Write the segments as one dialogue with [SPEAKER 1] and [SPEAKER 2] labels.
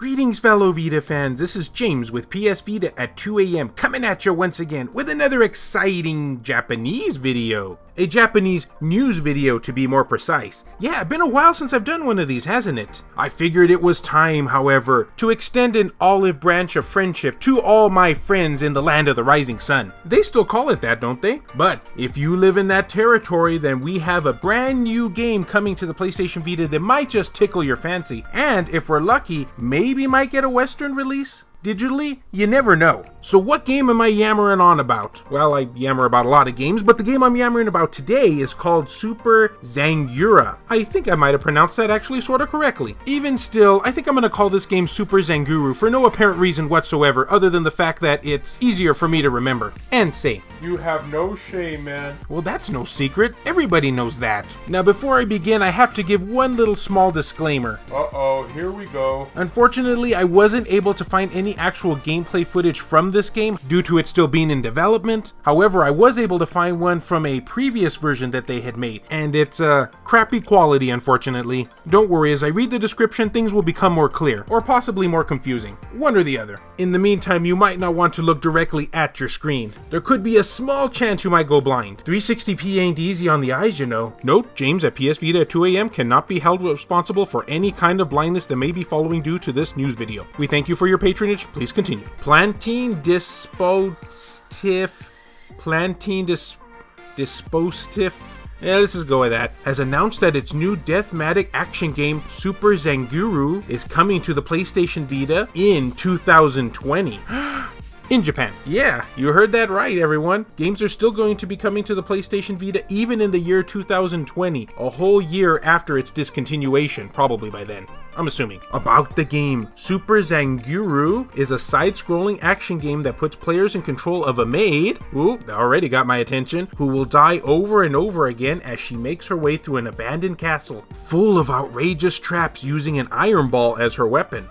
[SPEAKER 1] Greetings fellow Vita fans, this is James with PS Vita at 2 AM coming at you once again with another exciting Japanese video. A Japanese news video to be more precise. Yeah, been a while since I've done one of these, hasn't it? I figured it was time, however, to extend an olive branch of friendship to all my friends in the land of the rising sun. They still call it that, don't they? But if you live in that territory, then we have a brand new game coming to the PlayStation Vita that might just tickle your fancy. And if we're lucky, maybe might get a Western release? Digitally? You never know. So what game am I yammering on about? Well, I yammer about a lot of games, but the game I'm yammering about today is called Super Zangyura. I think I might have pronounced that actually sort of correctly. Even still, I think I'm going to call this game Super Zangyuru for no apparent reason whatsoever other than the fact that it's easier for me to remember and say.
[SPEAKER 2] You have no shame, man.
[SPEAKER 1] Well, that's no secret. Everybody knows that. Now, before I begin, I have to give one little small disclaimer.
[SPEAKER 2] Uh-oh, here we go.
[SPEAKER 1] Unfortunately, I wasn't able to find any actual gameplay footage from this game due to it still being in development. However, I was able to find one from a previous version that they had made, and it's crappy quality, unfortunately. Don't worry, as I read the description, things will become more clear, or possibly more confusing. One or the other. In the meantime, you might not want to look directly at your screen. There could be a small chance you might go blind. 360p ain't easy on the eyes, you know. Note, James at PS Vita at 2 AM cannot be held responsible for any kind of blindness that may be following due to this news video. We thank you for your patronage. Please continue. Plantain dispositif. Yeah, let's just go with that. Has announced that its new deathmatic action game Super Zangyuru is coming to the PlayStation Vita in 2020. In Japan. Yeah, you heard that right, everyone. Games are still going to be coming to the PlayStation Vita even in the year 2020, a whole year after its discontinuation, probably by then. I'm assuming. About the game, Super Zangyuru is a side-scrolling action game that puts players in control of a maid, ooh, that already got my attention, who will die over and over again as she makes her way through an abandoned castle, full of outrageous traps using an iron ball as her weapon.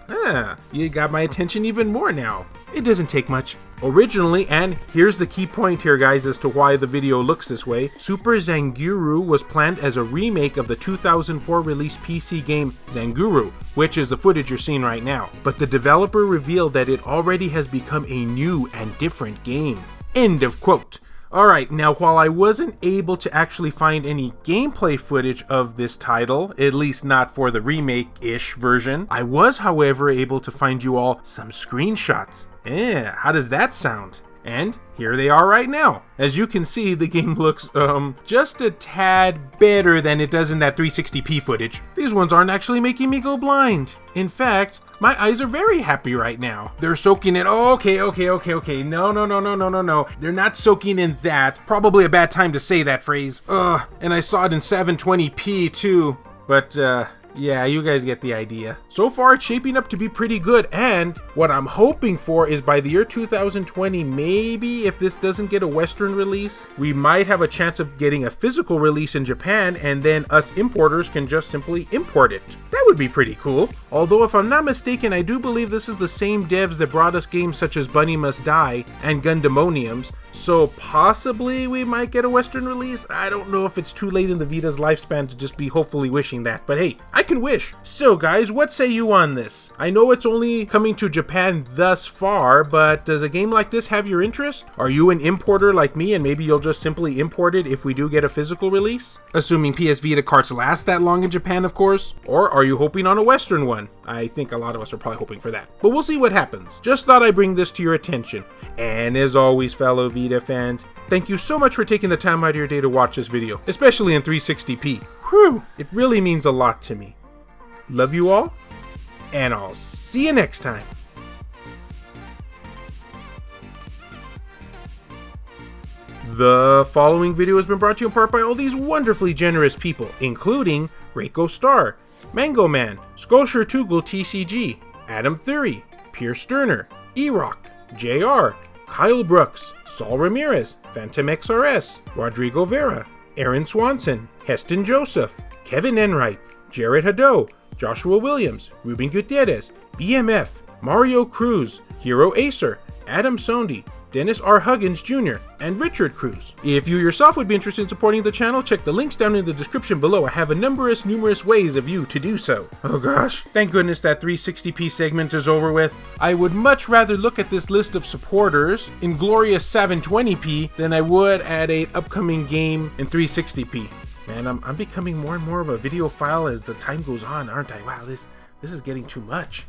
[SPEAKER 1] You got my attention even more now. It doesn't take much. Originally, and here's the key point here guys as to why the video looks this way, Super Zangyuru was planned as a remake of the 2004 released PC game Zangyuru, which is the footage you're seeing right now. But the developer revealed that it already has become a new and different game. End of quote. Alright, now while I wasn't able to actually find any gameplay footage of this title, at least not for the remake-ish version, I was however able to find you all some screenshots. How does that sound? And here they are right now. As you can see, the game looks, just a tad better than it does in that 360p footage. These ones aren't actually making me go blind. In fact, my eyes are very happy right now. They're soaking in, okay. No. They're not soaking in that. Probably a bad time to say that phrase. And I saw it in 720p too. But, yeah, you guys get the idea. So far, it's shaping up to be pretty good, and what I'm hoping for is by the year 2020, maybe if this doesn't get a Western release, we might have a chance of getting a physical release in Japan, and then us importers can just simply import it. That would be pretty cool. Although, if I'm not mistaken, I do believe this is the same devs that brought us games such as Bunny Must Die and Gundamoniums, so possibly we might get a Western release. I don't know if it's too late in the Vita's lifespan to just be hopefully wishing that, but hey, I can wish. So guys, what say you on this? I know it's only coming to Japan thus far, but does a game like this have your interest? Are you an importer like me and maybe you'll just simply import it if we do get a physical release? Assuming PS Vita carts last that long in Japan, of course. Or are you hoping on a Western one? I think a lot of us are probably hoping for that. But we'll see what happens. Just thought I'd bring this to your attention. And as always, fellow Vita fans, thank you so much for taking the time out of your day to watch this video, especially in 360p. Whew, it really means a lot to me. Love you all, and I'll see you next time. The following video has been brought to you in part by all these wonderfully generous people, including Reiko Star, Mango Man, Sculpture Tugel TCG, Adam Thury, Pierce Sterner, E-Rock, JR, Kyle Brooks, Saul Ramirez, Phantom XRS, Rodrigo Vera, Aaron Swanson, Heston Joseph, Kevin Enright, Jared Haddo, Joshua Williams, Ruben Gutierrez, BMF, Mario Cruz, Hero Acer, Adam Sondi, Dennis R. Huggins Jr., and Richard Cruz. If you yourself would be interested in supporting the channel, check the links down in the description below. I have a numerous ways of you to do so. Oh gosh, thank goodness that 360p segment is over with. I would much rather look at this list of supporters in glorious 720p than I would at an upcoming game in 360p. Man, I'm becoming more and more of a videophile as the time goes on, aren't I? Wow, this is getting too much.